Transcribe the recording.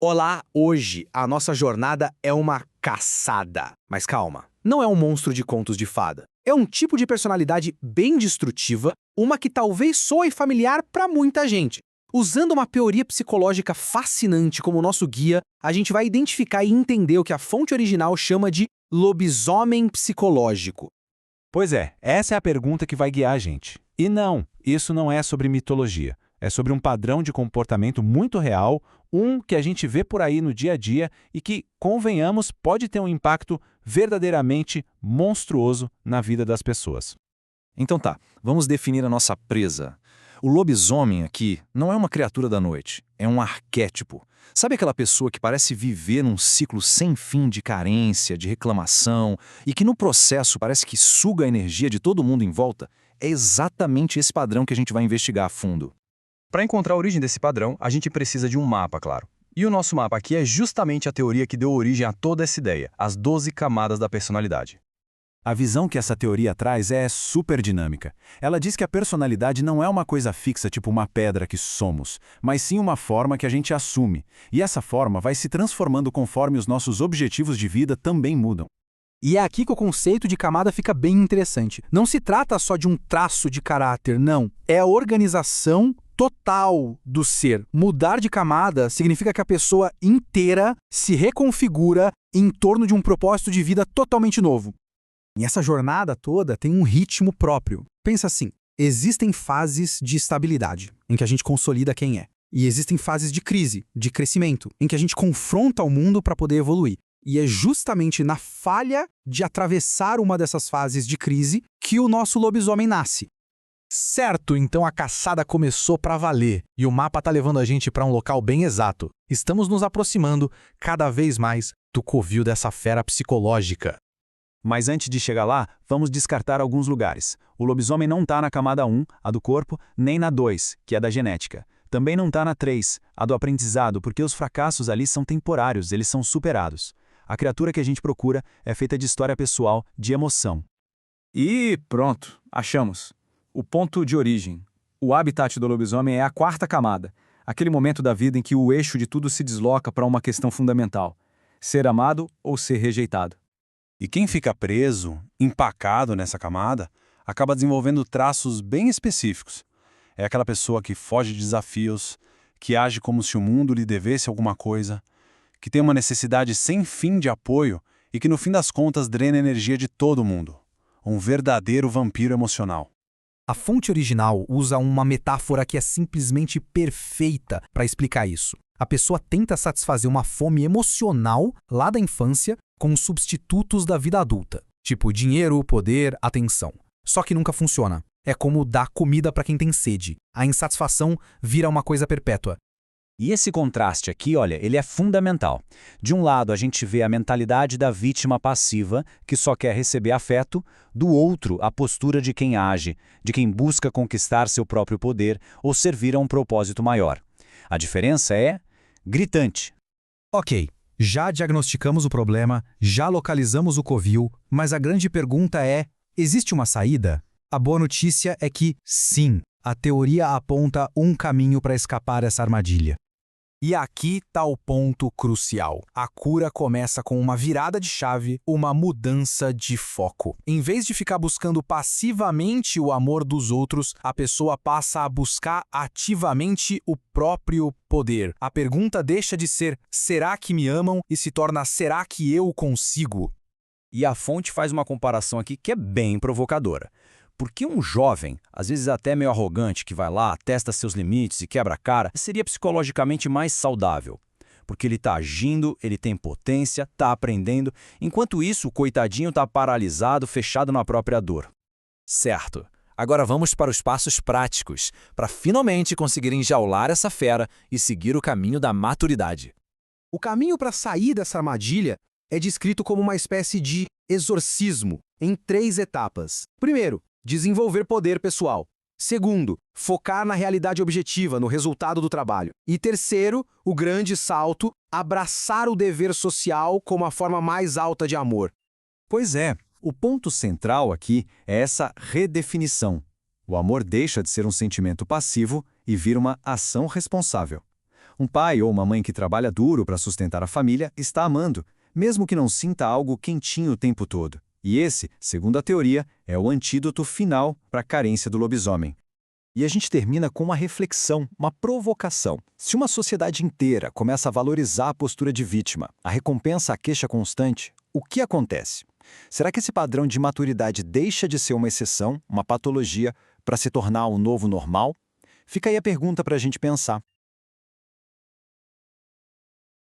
Olá, hoje a nossa jornada é uma caçada. Mas calma, não é um monstro de contos de fada. É um tipo de personalidade bem destrutiva, uma que talvez soe familiar para muita gente. Usando uma teoria psicológica fascinante como nosso guia, a gente vai identificar e entender o que a fonte original chama de lobisomem psicológico. Pois é, essa é a pergunta que vai guiar a gente. E não, isso não é sobre mitologia. É sobre um padrão de comportamento muito real, um que a gente vê por aí no dia a dia e que, convenhamos, pode ter um impacto verdadeiramente monstruoso na vida das pessoas. Então tá, vamos definir a nossa presa. O lobisomem aqui não é uma criatura da noite, é um arquétipo. Sabe aquela pessoa que parece viver num ciclo sem fim de carência, de reclamação, e que no processo parece que suga a energia de todo mundo em volta? É exatamente esse padrão que a gente vai investigar a fundo. Para encontrar a origem desse padrão, a gente precisa de um mapa, claro. E o nosso mapa aqui é justamente a teoria que deu origem a toda essa ideia, as 12 camadas da personalidade. A visão que essa teoria traz é super dinâmica. Ela diz que a personalidade não é uma coisa fixa, tipo uma pedra que somos, mas sim uma forma que a gente assume. E essa forma vai se transformando conforme os nossos objetivos de vida também mudam. E é aqui que o conceito de camada fica bem interessante. Não se trata só de um traço de caráter, não. É a organização total do ser. Mudar de camada significa que a pessoa inteira se reconfigura em torno de um propósito de vida totalmente novo. E essa jornada toda tem um ritmo próprio. Pensa assim, existem fases de estabilidade, em que a gente consolida quem é. E existem fases de crise, de crescimento, em que a gente confronta o mundo para poder evoluir. E é justamente na falha de atravessar uma dessas fases de crise que o nosso lobisomem nasce. Certo, então a caçada começou para valer e o mapa tá levando a gente para um local bem exato. Estamos nos aproximando cada vez mais do covil dessa fera psicológica. Mas antes de chegar lá, vamos descartar alguns lugares. O lobisomem não está na camada 1, a do corpo, nem na 2, que é da genética. Também não está na 3, a do aprendizado, porque os fracassos ali são temporários, eles são superados. A criatura que a gente procura é feita de história pessoal, de emoção. E pronto, achamos. O ponto de origem. O habitat do lobisomem é a quarta camada, aquele momento da vida em que o eixo de tudo se desloca para uma questão fundamental: ser amado ou ser rejeitado. E quem fica preso, empacado nessa camada, acaba desenvolvendo traços bem específicos. É aquela pessoa que foge de desafios, que age como se o mundo lhe devesse alguma coisa, que tem uma necessidade sem fim de apoio e que no fim das contas drena a energia de todo mundo. Um verdadeiro vampiro emocional. A fonte original usa uma metáfora que é simplesmente perfeita para explicar isso. A pessoa tenta satisfazer uma fome emocional lá da infância com substitutos da vida adulta, tipo dinheiro, poder, atenção. Só que nunca funciona. É como dar comida para quem tem sede. A insatisfação vira uma coisa perpétua. E esse contraste aqui, olha, ele é fundamental. De um lado, a gente vê a mentalidade da vítima passiva, que só quer receber afeto, do outro, a postura de quem age, de quem busca conquistar seu próprio poder ou servir a um propósito maior. A diferença é gritante. Ok, já diagnosticamos o problema, já localizamos o covil, mas a grande pergunta é: existe uma saída? A boa notícia é que, sim, a teoria aponta um caminho para escapar dessa armadilha. E aqui está o ponto crucial. A cura começa com uma virada de chave, uma mudança de foco. Em vez de ficar buscando passivamente o amor dos outros, a pessoa passa a buscar ativamente o próprio poder. A pergunta deixa de ser "será que me amam?" e se torna "será que eu consigo?" E a fonte faz uma comparação aqui que é bem provocadora. Porque um jovem, às vezes até meio arrogante, que vai lá, testa seus limites e quebra a cara, seria psicologicamente mais saudável. Porque ele está agindo, ele tem potência, está aprendendo, enquanto isso o coitadinho está paralisado, fechado na própria dor. Certo. Agora vamos para os passos práticos, para finalmente conseguir enjaular essa fera e seguir o caminho da maturidade. O caminho para sair dessa armadilha é descrito como uma espécie de exorcismo, em 3 etapas. Primeiro, desenvolver poder pessoal. Segundo, focar na realidade objetiva, no resultado do trabalho. E terceiro, o grande salto, abraçar o dever social como a forma mais alta de amor. Pois é, o ponto central aqui é essa redefinição. O amor deixa de ser um sentimento passivo e vira uma ação responsável. Um pai ou uma mãe que trabalha duro para sustentar a família está amando, mesmo que não sinta algo quentinho o tempo todo. E esse, segundo a teoria, é o antídoto final para a carência do lobisomem. E a gente termina com uma reflexão, uma provocação. Se uma sociedade inteira começa a valorizar a postura de vítima, a recompensa à queixa constante, o que acontece? Será que esse padrão de maturidade deixa de ser uma exceção, uma patologia, para se tornar um novo normal? Fica aí a pergunta para a gente pensar.